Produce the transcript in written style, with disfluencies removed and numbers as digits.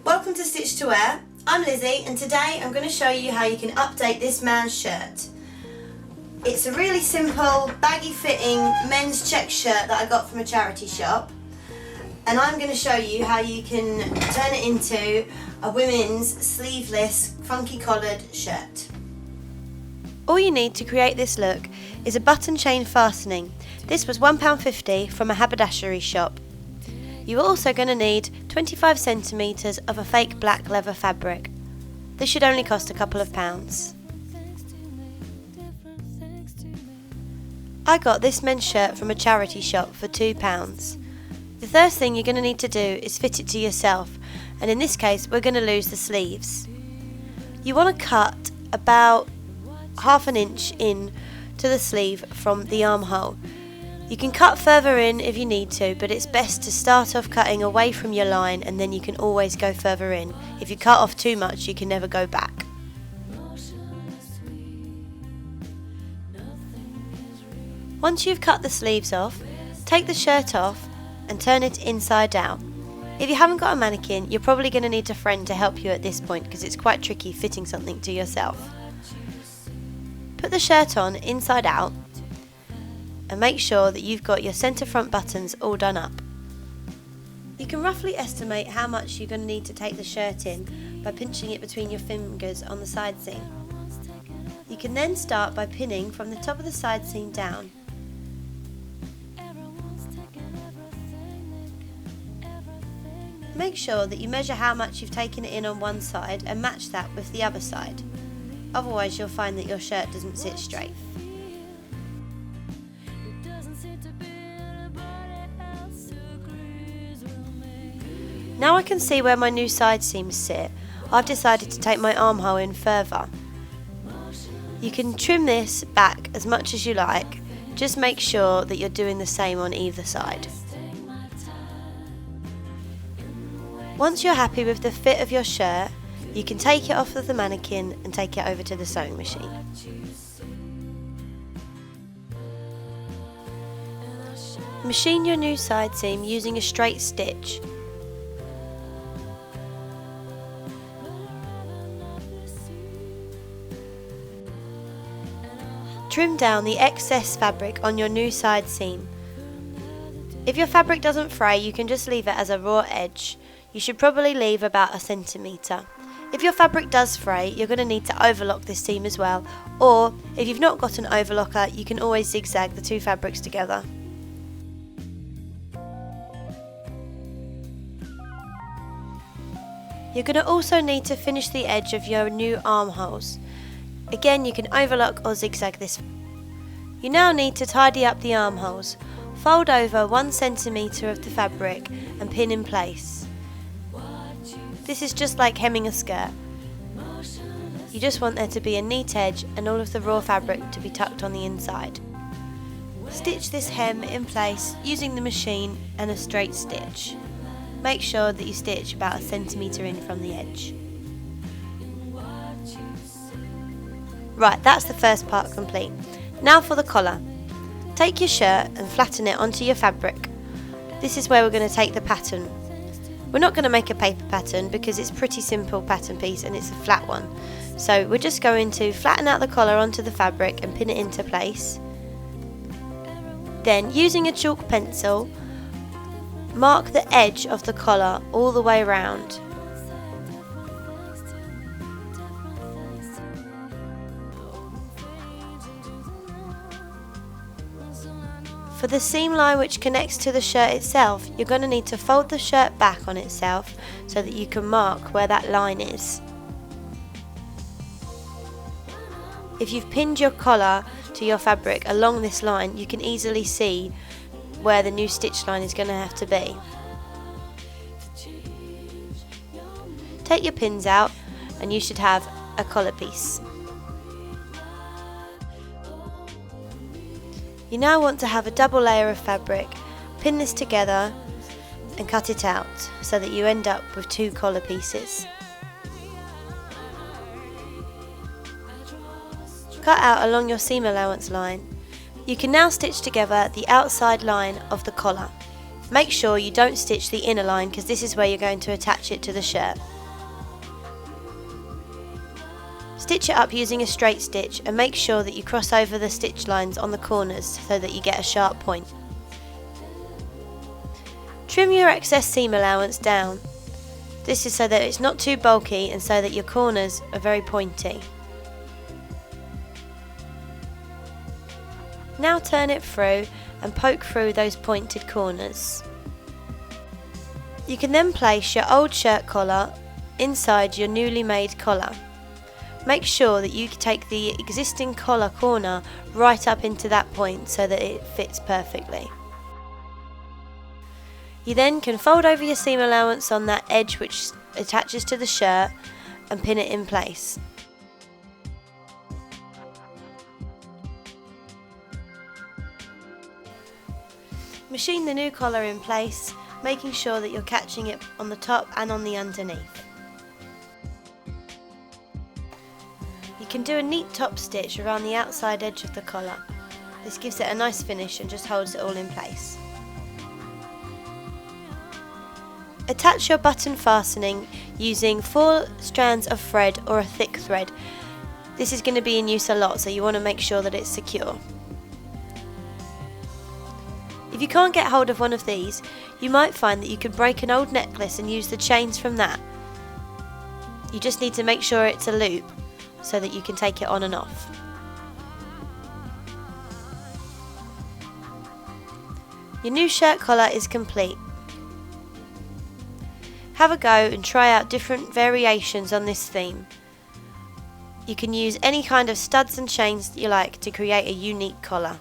Welcome to Stitch to Wear. I'm Lizzie and today I'm going to show you how you can update this man's shirt. It's a really simple baggy fitting men's check shirt that I got from a charity shop, and I'm going to show you how you can turn it into a women's sleeveless funky collared shirt. All you need to create this look is a button chain fastening. This was £1.50 from a haberdashery shop. You're also going to need 25 centimetres of a fake black leather fabric. This should only cost a couple of pounds. I got this men's shirt from a charity shop for £2. The first thing you're going to need to do is fit it to yourself, and in this case we're going to lose the sleeves. You want to cut about half an inch in to the sleeve from the armhole. You can cut further in if you need to, but it's best to start off cutting away from your line and then you can always go further in. If you cut off too much, you can never go back. Once you've cut the sleeves off, take the shirt off and turn it inside out. If you haven't got a mannequin, you're probably going to need a friend to help you at this point because it's quite tricky fitting something to yourself. Put the shirt on inside out and make sure that you've got your centre front buttons all done up. You can roughly estimate how much you're going to need to take the shirt in by pinching it between your fingers on the side seam. You can then start by pinning from the top of the side seam down. Make sure that you measure how much you've taken it in on one side and match that with the other side. Otherwise you'll find that your shirt doesn't sit straight. Now I can see where my new side seams sit. I've decided to take my armhole in further. You can trim this back as much as you like, just make sure that you're doing the same on either side. Once you're happy with the fit of your shirt, you can take it off of the mannequin and take it over to the sewing machine. Machine your new side seam using a straight stitch. Trim down the excess fabric on your new side seam. If your fabric doesn't fray, you can just leave it as a raw edge. You should probably leave about 1 centimetre. If your fabric does fray, you're going to need to overlock this seam as well, or if you've not got an overlocker, you can always zigzag the two fabrics together. You're going to also need to finish the edge of your new armholes. Again, you can overlock or zigzag this. You now need to tidy up the armholes. Fold over 1 centimetre of the fabric and pin in place. This is just like hemming a skirt. You just want there to be a neat edge and all of the raw fabric to be tucked on the inside. Stitch this hem in place using the machine and a straight stitch. Make sure that you stitch about 1 centimetre in from the edge. Right, that's the first part complete. Now for the collar. Take your shirt and flatten it onto your fabric. This is where we're going to take the pattern. We're not going to make a paper pattern because it's a pretty simple pattern piece and it's a flat one. So we're just going to flatten out the collar onto the fabric and pin it into place. Then, using a chalk pencil, mark the edge of the collar all the way around. For the seam line which connects to the shirt itself, you're going to need to fold the shirt back on itself so that you can mark where that line is. If you've pinned your collar to your fabric along this line, you can easily see where the new stitch line is going to have to be. Take your pins out and you should have a collar piece. You now want to have a double layer of fabric. Pin this together and cut it out so that you end up with 2 collar pieces. Cut out along your seam allowance line. You can now stitch together the outside line of the collar. Make sure you don't stitch the inner line because this is where you're going to attach it to the shirt. Stitch it up using a straight stitch and make sure that you cross over the stitch lines on the corners so that you get a sharp point. Trim your excess seam allowance down. This is so that it's not too bulky and so that your corners are very pointy. Now turn it through and poke through those pointed corners. You can then place your old shirt collar inside your newly made collar. Make sure that you take the existing collar corner right up into that point so that it fits perfectly. You then can fold over your seam allowance on that edge which attaches to the shirt and pin it in place. Machine the new collar in place, making sure that you're catching it on the top and on the underneath. You can do a neat top stitch around the outside edge of the collar. This gives it a nice finish and just holds it all in place. Attach your button fastening using 4 strands of thread or a thick thread. This is going to be in use a lot, so you want to make sure that it's secure. If you can't get hold of one of these, you might find that you could break an old necklace and use the chains from that. You just need to make sure it's a loop so that you can take it on and off. Your new shirt collar is complete. Have a go and try out different variations on this theme. You can use any kind of studs and chains that you like to create a unique collar.